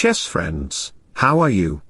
chess friends, how are you?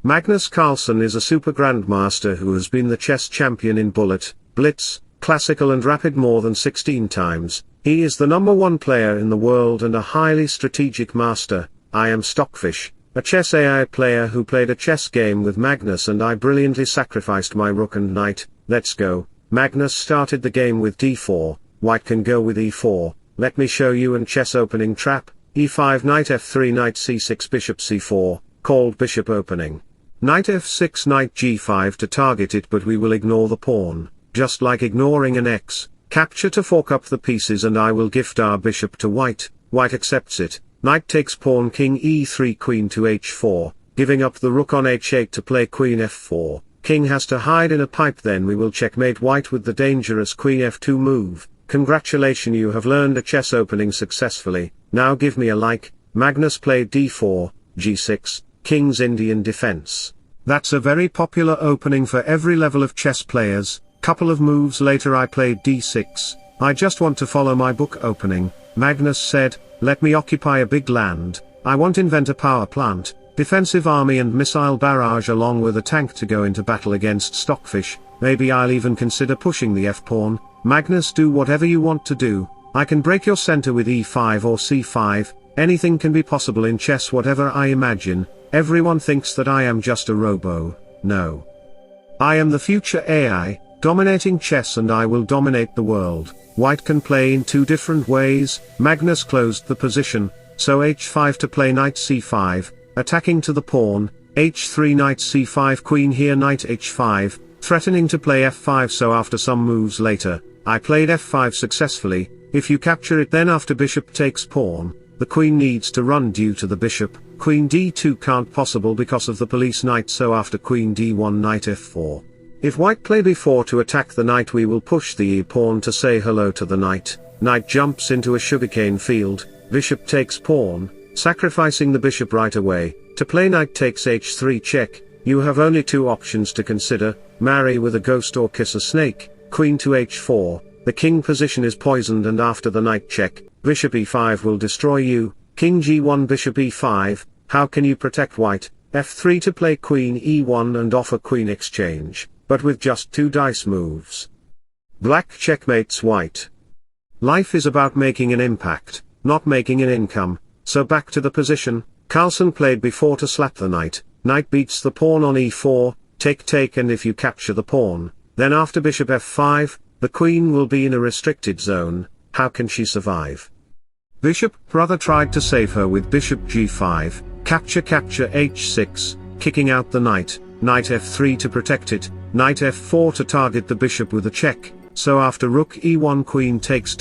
Magnus Carlsen is a super grandmaster who has been the chess champion in Bullet, Blitz, Classical and Rapid more than 16 times. He is the #1 player in the world and a highly strategic master. I am Stockfish, a chess AI player who played a chess game with Magnus and I brilliantly sacrificed my rook and knight. Let's go. Magnus started the game with d4, white can go with e4, let me show you an chess opening trap, e5 knight f3 knight c6 bishop c4, called bishop opening. Knight f6 knight g5 to target it but we will ignore the pawn, just like ignoring an x, capture to fork up the pieces and I will gift our bishop to white, white accepts it, knight takes pawn king e3 queen to h4, giving up the rook on h8 to play queen f4, king has to hide in a pipe then we will checkmate white with the dangerous queen f2 move. Congratulations, you have learned a chess opening successfully, now give me a like. Magnus played d4, g6, King's Indian defense. That's a very popular opening for every level of chess players. Couple of moves later I played d6, I just want to follow my book opening. Magnus said, let me occupy a big land, I want invent a power plant, defensive army and missile barrage along with a tank to go into battle against Stockfish, maybe I'll even consider pushing the f-pawn. Magnus, do whatever you want to do, I can break your center with e5 or c5, anything can be possible in chess whatever I imagine. Everyone thinks that I am just a robo. No. I am the future AI, dominating chess and I will dominate the world. White can play in two different ways. Magnus closed the position, so h5 to play knight c5, attacking to the pawn, h3 knight c5 queen here knight h5, threatening to play f5 so after some moves later, I played f5 successfully, if you capture it then after bishop takes pawn, the queen needs to run due to the bishop, queen d2 can't possible because of the police knight so after queen d1 knight f4. If white play b4 to attack the knight we will push the e-pawn to say hello to the knight, knight jumps into a sugarcane field, bishop takes pawn, sacrificing the bishop right away, to play knight takes h3 check, you have only two options to consider, marry with a ghost or kiss a snake, queen to h4, the king position is poisoned and after the knight check, bishop e5 will destroy you, king g1 bishop e5, how can you protect white, f3 to play queen e1 and offer queen exchange, but with just two dice moves. Black checkmates white. Life is about making an impact, not making an income, so back to the position, Carlsen played b4 to slap the knight, knight beats the pawn on e4, take and if you capture the pawn, then after bishop f5, the queen will be in a restricted zone, how can she survive? Bishop brother tried to save her with bishop g5, capture h6, kicking out the knight, knight f3 to protect it, knight f4 to target the bishop with a check, so after rook e1 queen takes,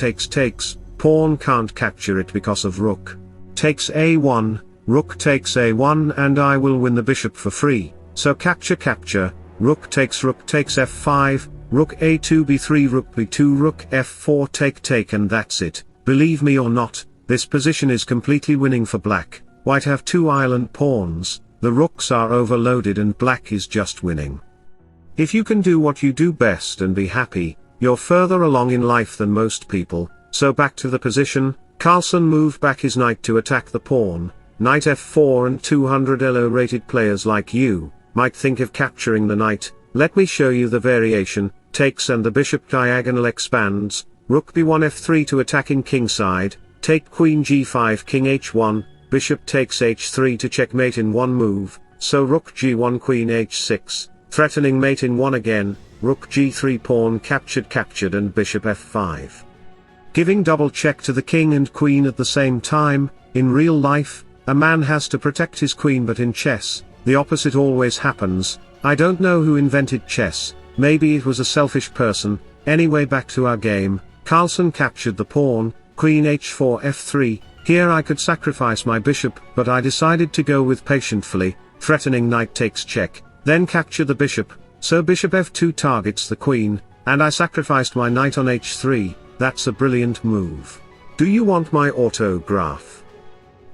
pawn can't capture it because of rook takes a1, rook takes a1 and I will win the bishop for free, so capture, rook takes f5, rook a2 b3 rook b2 rook f4 take and that's it, believe me or not, this position is completely winning for black, white have two island pawns, the rooks are overloaded and black is just winning. If you can do what you do best and be happy, you're further along in life than most people, so back to the position, Carlsen moved back his knight to attack the pawn, knight f4 and 200 elo rated players like you, might think of capturing the knight, let me show you the variation, takes and the bishop diagonal expands, rook b1 f3 to attacking king side, take queen g5 king h1, bishop takes h3 to checkmate in one move, so rook g1 queen h6, threatening mate in one again, rook g3 pawn captured and bishop f5. Giving double check to the king and queen at the same time. In real life, a man has to protect his queen but in chess, the opposite always happens. I don't know who invented chess, maybe it was a selfish person. Anyway, back to our game, Carlsen captured the pawn, queen h4 f3, here I could sacrifice my bishop but I decided to go with patiently, threatening knight takes check, then capture the bishop, so bishop f2 targets the queen, and I sacrificed my knight on h3, that's a brilliant move. Do you want my autograph?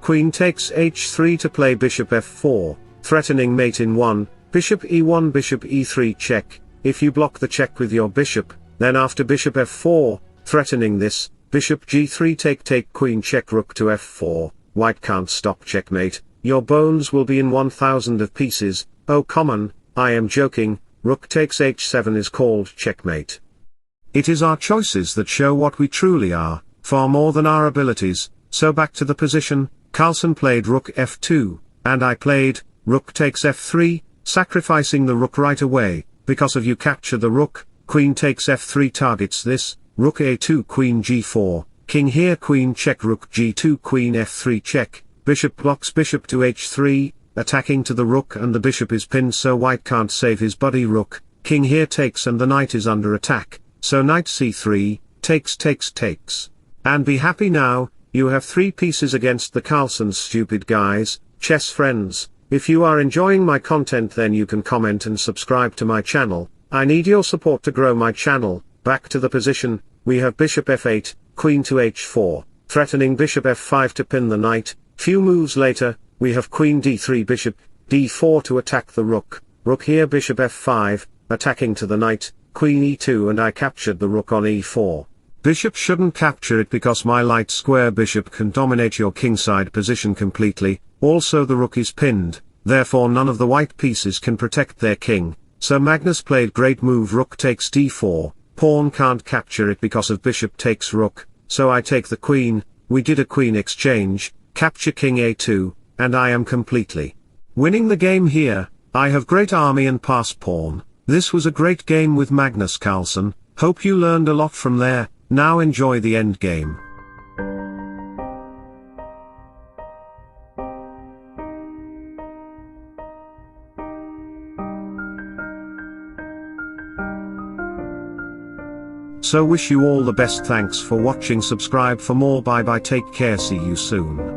Queen takes h3 to play bishop f4, threatening mate in one, bishop e1 bishop e3 check, if you block the check with your bishop, then after bishop f4, threatening this, bishop g3 take queen check rook to f4, white can't stop checkmate, your bones will be in 1,000 of pieces. Oh come on, I am joking. Rook takes h7 is called checkmate. It is our choices that show what we truly are, far more than our abilities. So back to the position, Carlsen played rook f2, and I played rook takes f3, sacrificing the rook right away. Because of you capture the rook, queen takes f3 targets this, rook a2 queen g4, king here queen check rook g2 queen f3 check, bishop blocks bishop to h3, attacking to the rook and the bishop is pinned so white can't save his buddy rook, king here takes and the knight is under attack, so knight c3, takes. And be happy now, you have 3 pieces against the Carlsens stupid guys. Chess friends, if you are enjoying my content then you can comment and subscribe to my channel. I need your support to grow my channel. Back to the position, we have bishop f8, queen to h4, threatening bishop f5 to pin the knight. Few moves later, we have queen d3 bishop d4 to attack the rook, rook here bishop f5, attacking to the knight, queen e2 and I captured the rook on e4. Bishop shouldn't capture it because my light square bishop can dominate your kingside position completely, also the rook is pinned, therefore none of the white pieces can protect their king, so Magnus played great move rook takes d4, pawn can't capture it because of bishop takes rook, so I take the queen, we did a queen exchange, capture king a2, and I am completely winning the game here. I have great army and pass pawn. This was a great game with Magnus Carlsen, hope you learned a lot from there, now enjoy the endgame. So wish you all the best, thanks for watching, subscribe for more, bye bye, take care, see you soon.